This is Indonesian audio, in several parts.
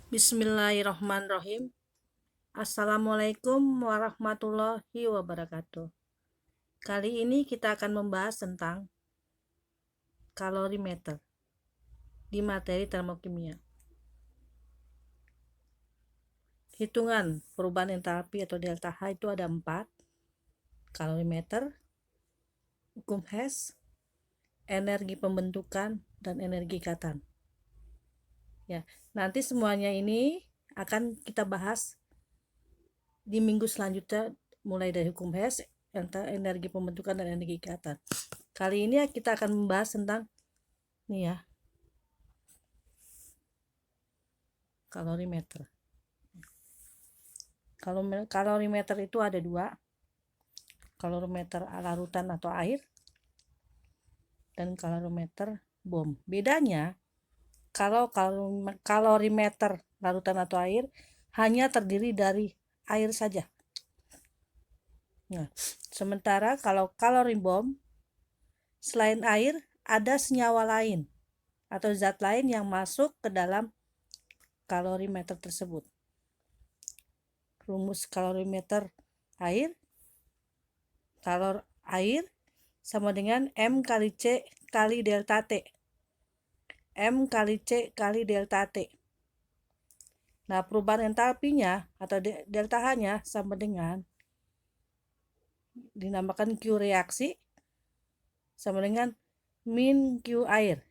Bismillahirrahmanirrahim. Assalamualaikum warahmatullahi wabarakatuh. Kali ini kita akan membahas tentang kalorimeter di materi termokimia. Hitungan perubahan entalpi atau delta H itu ada 4: kalorimeter, hukum Hess, energi pembentukan, dan energi ikatan. Ya, nanti semuanya ini akan kita bahas di minggu selanjutnya, mulai dari hukum Hess, energi pembentukan, dan energi ikatan. Kali ini kita akan membahas tentang nih ya, kalorimeter. Kalorimeter itu ada 2: kalorimeter larutan atau air dan kalorimeter bom. Bedanya, kalau kalorimeter larutan atau air hanya terdiri dari air saja. Nah, sementara kalau kalori bom, selain air ada senyawa lain atau zat lain yang masuk ke dalam kalorimeter tersebut. Rumus kalorimeter air, kalor air sama dengan M kali C kali delta T. M kali C kali delta T. Nah, perubahan entalpinya atau delta H-nya sama dengan, dinamakan Q reaksi, sama dengan min Q air.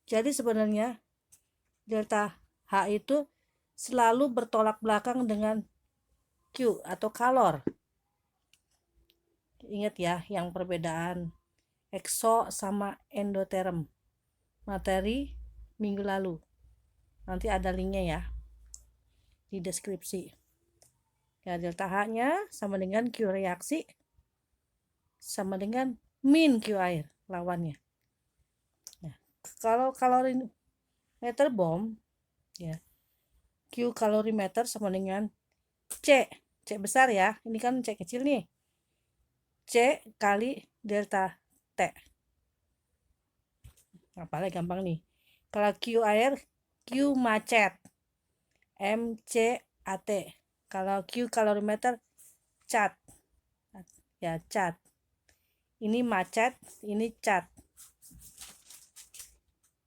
Jadi sebenarnya delta H itu selalu bertolak belakang dengan Q atau kalor. Ingat ya, yang perbedaan ekso sama endoterm materi minggu lalu. Nanti ada linknya ya di deskripsi. Ya, delta H-nya sama dengan Q reaksi sama dengan min Q air lawannya. Nah, kalau kalorimeter bom ya, Q kalorimeter sama dengan C besar ya. Ini kan C kecil nih. C kali delta T. Apalagi gampang nih. Kalau Q air, Q macet. MCAT. Kalau Q kalorimeter, cat. Ya, cat. Ini macet, ini cat.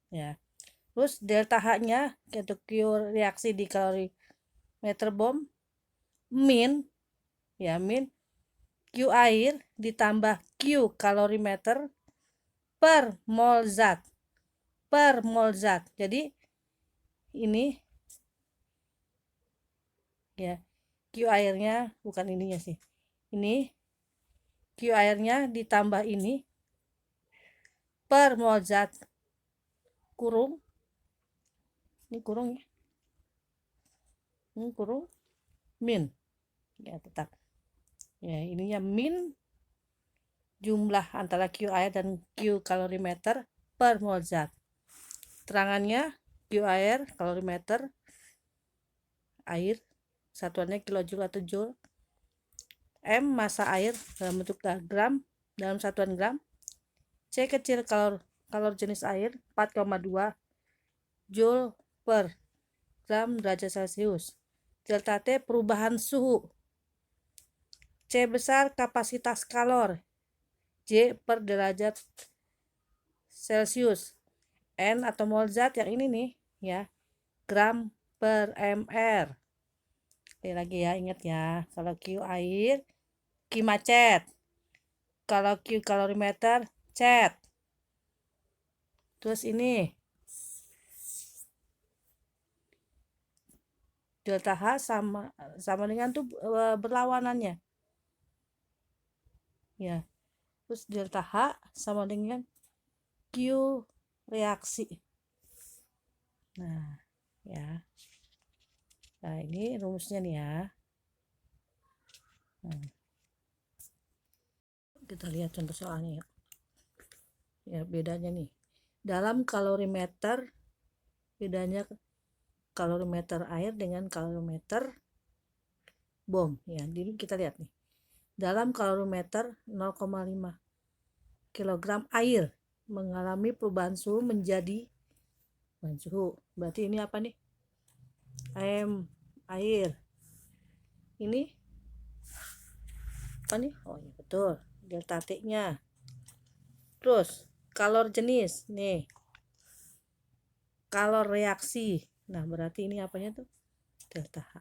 Ya. Terus delta H-nya untuk Q reaksi di kalorimeter bom, min ya, min Q air ditambah Q kalorimeter per mol zat. Per mol zat. Jadi ini ya, Q airnya bukan ininya sih. Ini Q airnya ditambah ini per mol zat kurung. Ini kurung ya. Ini kurung min. Ya, tetap. Ya, ininya min jumlah antara Q air dan Q kalorimeter per mol zat. Terangannya Q air kalorimeter, air satuannya kilojoule atau joule, M massa air dalam bentuk gram dalam satuan gram, C kecil kalor jenis air 4,2 joule per gram derajat Celcius, delta T perubahan suhu, C besar kapasitas kalor, J per derajat Celcius, N atau mol zat yang ini nih ya, gram per mr. Ini lagi ya, ingat ya, kalau Q air, Q macet. Kalau Q kalorimeter, cet. Terus ini delta H sama dengan tuh berlawanannya. Ya. Terus delta H sama dengan Q reaksi. Nah, ya. Nah, ini rumusnya nih ya. Nah. Kita lihat contoh soalnya ya. Ya, bedanya nih. Dalam kalorimeter, bedanya kalorimeter air dengan kalorimeter bom. Ya, jadi kita lihat nih. Dalam kalorimeter 0,5 kg air mengalami perubahan suhu menjadi suhu. Berarti ini apa nih? air. Ini apa nih? Oh iya betul, delta T-nya. Terus kalor jenis nih, kalor reaksi. Nah berarti ini apanya tuh? Delta H.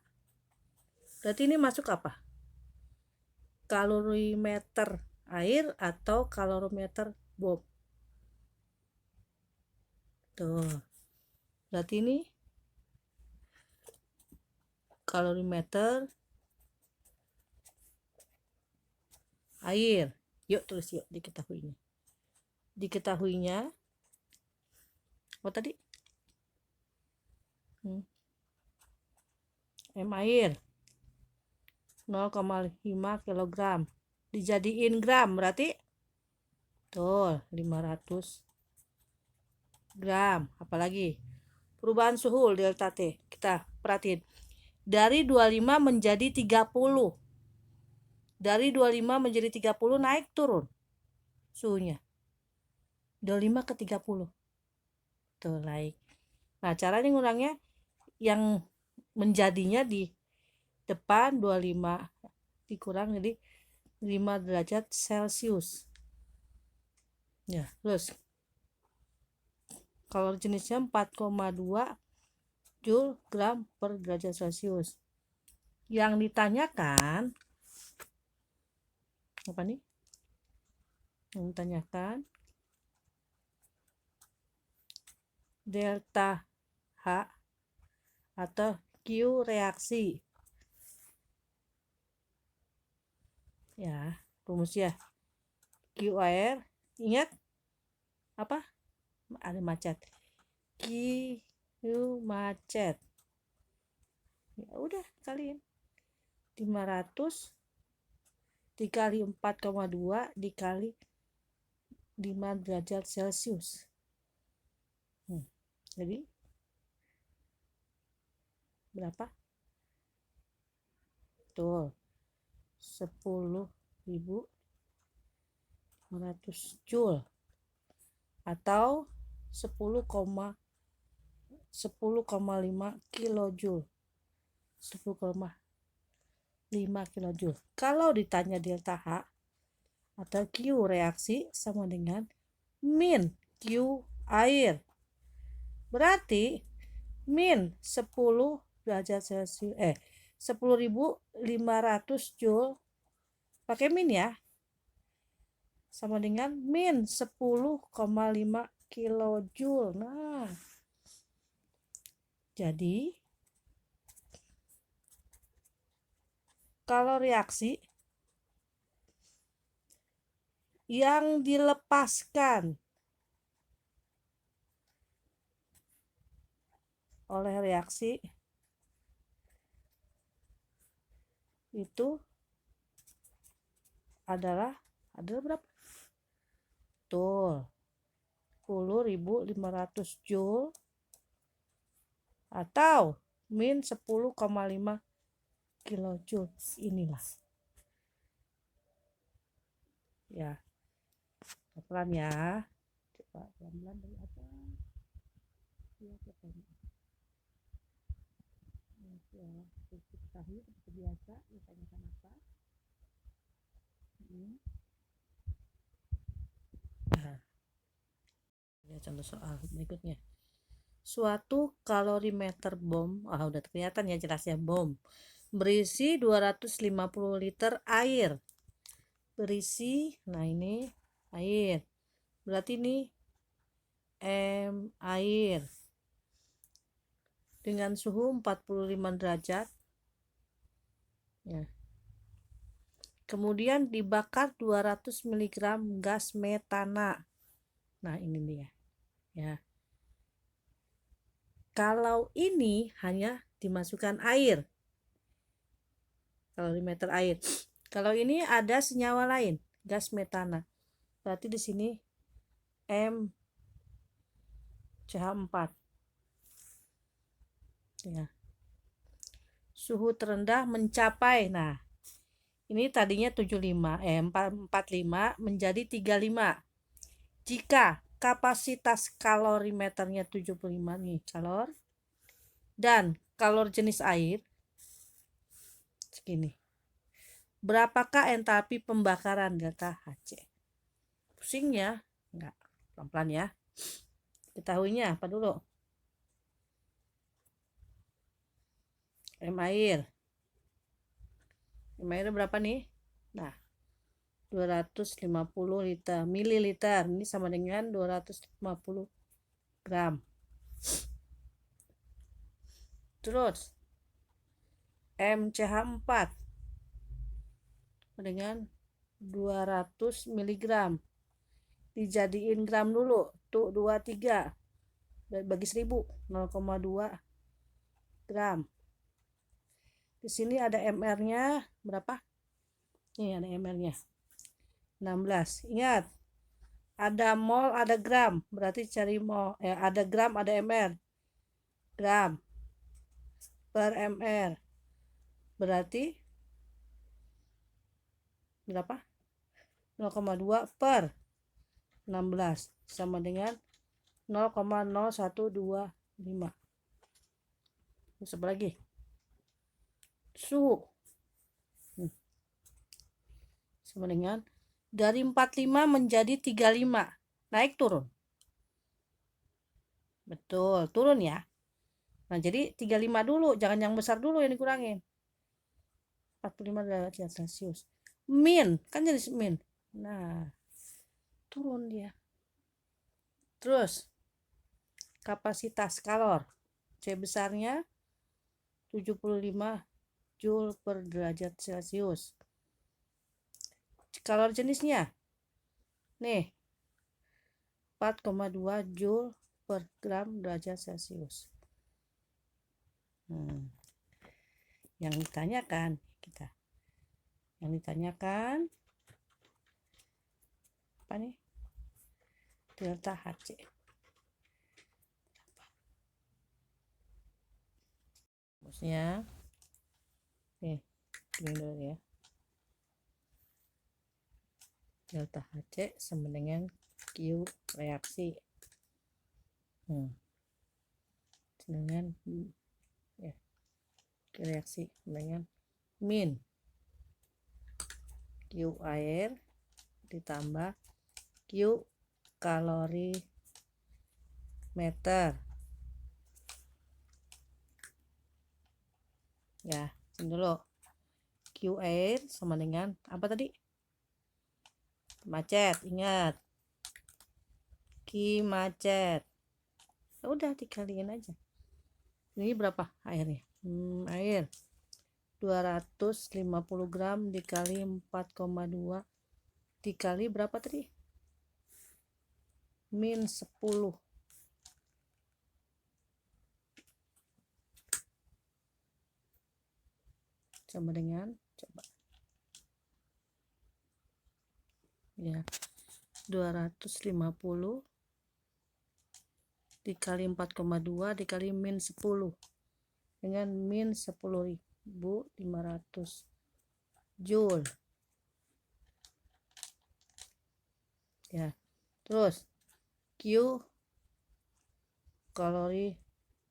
Berarti ini masuk apa? Kalorimeter air atau kalorimeter bom? Tuh. Berarti ini kalorimeter air. Yuk tulis yuk diketahuinya. Diketahuinya apa tadi? M air 0,5 kg. Dijadiin gram berarti tuh 500 gram. Apalagi perubahan suhu delta T. Kita perhatiin. Dari 25 menjadi 30. Dari 25 menjadi 30 naik turun suhunya. 25 ke 30. Tuh naik. Nah, caranya ngurangnya yang menjadinya di depan 25 dikurang jadi 5 derajat Celcius. Ya, terus kalori jenisnya 4,2 Joule gram per derajat Celcius. Yang ditanyakan apa nih? Yang ditanyakan delta H atau Q reaksi. Ya, rumusnya Q air. Ingat apa? Ada macet. Q macet. Ya udah kaliin 500 dikali 4,2 dikali 5 derajat Celcius. Jadi berapa? Tuh 10.500 Joule atau 10,5 kilojoule. 10,5 kilojoule. Kalau ditanya delta H atau Q reaksi sama dengan min Q air. Berarti min 10 derajat Celcius 10.500 Joule pakai min ya. Sama dengan min 10,5 kilojoule. Nah. Jadi kalau reaksi yang dilepaskan oleh reaksi itu adalah berapa? Tuh 10.500 Joule atau min 10,5 kilojoule. Inilah ya, pelan ya, coba pelan-pelan dari atas ya, ketahui seperti biasa ditanyakan apa. Ya, contoh soal berikutnya. Suatu kalorimeter bom, udah kelihatan ya jelasnya, bom berisi 250 liter air. Berisi, nah ini air. Berarti ini M air dengan suhu 45 derajat. Ya. Kemudian dibakar 200 mg gas metana. Nah, ini dia. Ya. Kalau ini hanya dimasukkan air. Kalorimeter air. Kalau ini ada senyawa lain, gas metana. Berarti di sini MCH4. Ya. Suhu terendah mencapai, nah ini tadinya 45 menjadi 35. Jika kapasitas kalorimeternya 75 nih kalor dan kalor jenis air segini. Berapakah entalpi pembakaran delta Hc? Pusing ya? Enggak, pelan-pelan ya. Ketahuinya apa dulu? Air berapa nih? Nah, 250 liter mililiter. Ini sama dengan 250 gram. Terus MCH4 dengan 200 mg. Dijadiin gram dulu. Tuh 23 bagi 1000, 0,2 gram. Di sini ada mR-nya berapa? Ini ada mR-nya 16. Ingat, ada mol, ada gram. Berarti cari mol. Ada gram, ada mR. Gram per mR. Berarti berapa? 0,2 per 16 sama dengan 0,0125. Terus apa lagi? Suhu sama dengan dari 45 menjadi 35. Naik turun? Betul, turun ya. Nah, jadi 35 dulu, jangan yang besar dulu yang dikurangin. 45 derajat Celcius. Min, kan jadi min. Nah, turun dia. Terus kapasitas kalor. C besarnya 75 Joule per derajat Celcius. Kalor jenisnya nih 4,2 Joule per gram derajat Celcius. Yang ditanyakan apa nih? Delta Hc. Maksudnya nih, ini dulu ya. Delta Hc sama dengan Q reaksi. Dengan ya, Q reaksi dengan min Q air ditambah Q kalori meter. Ya, sini dulu. Q air sama dengan apa tadi? Macet, ingat. Q macet. Udah dikaliin aja. Ini berapa airnya? Air 250 gram dikali 4,2 dikali berapa tadi? Min 10. Sama dengan, coba ya, 250 dikali 4,2 dikali min 10 dengan min 10.500 Joule ya. Terus Q kalori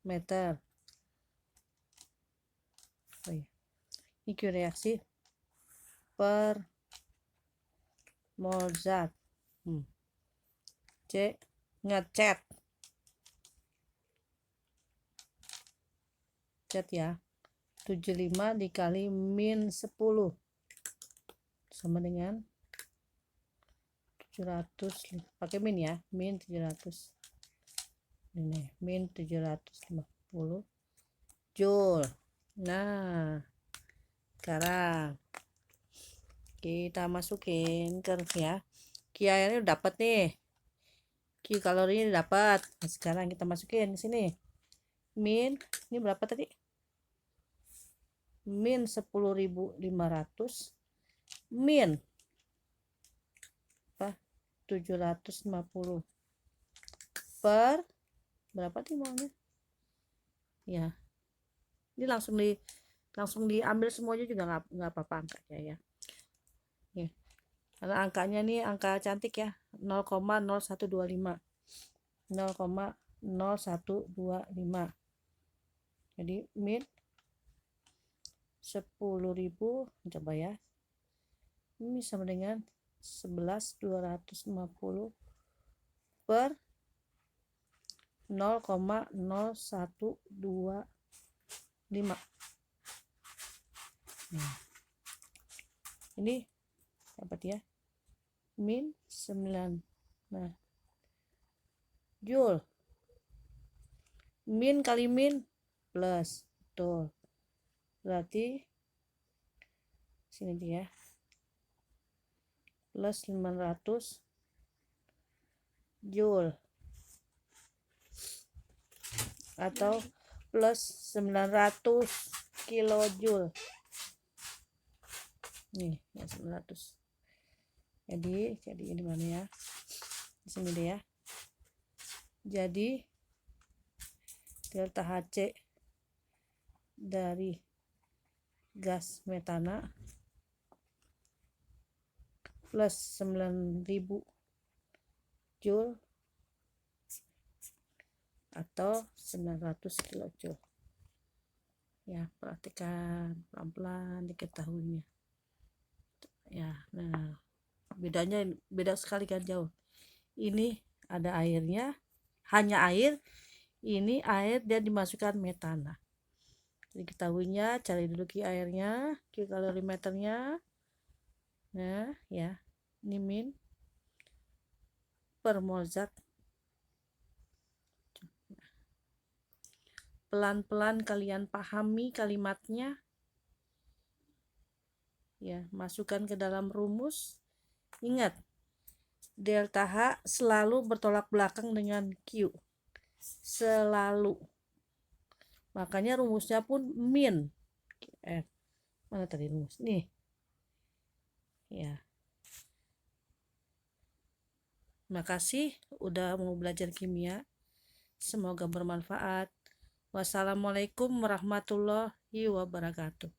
meter. Ini Q reaksi per mol zat. C ngecet ya, 75 dikali min 10 sama dengan 700, pakai min ya, min 700. Ini min 750 Joule. Nah, sekarang kita masukin ke ya. Q airnya udah dapat nih. Q kalorinya dapat. Nah, sekarang kita masukin ke sini. Min ini berapa tadi? Min 10.500 min 750 per berapa timahnya ya. Ini langsung diambil semuanya juga nggak apa-apa angkanya ya. Karena angkanya nih angka cantik ya, 0,0125 0,0125 Jadi min 10.000, coba ya, ini sama dengan 11.250 per 0,0125. Nah, ini dapat ya, min 9. Nah, joule, min kali min plus, betul, berarti sini dia plus 500 joule atau plus 900 kilojoule. Nih ya 900. Jadi ini mana ya, di sini deh ya. Jadi delta Hc dari gas metana plus 9.000 joule atau 900 kilojoule. Ya, perhatikan pelan-pelan diketahuinya. Ya, nah bedanya beda sekali kan, jauh. Ini ada airnya, hanya air. Ini air dan dimasukkan metana. Diketahuinya, cari dulu Q airnya, Q kalorimeternya. Nah, ya. Ini min per mol zat. Pelan-pelan kalian pahami kalimatnya. Ya, masukkan ke dalam rumus. Ingat, delta H selalu bertolak belakang dengan Q. Selalu. Makanya rumusnya pun min. Mana tadi rumus? Nih. Ya. Makasih udah mau belajar kimia. Semoga bermanfaat. Wassalamualaikum warahmatullahi wabarakatuh.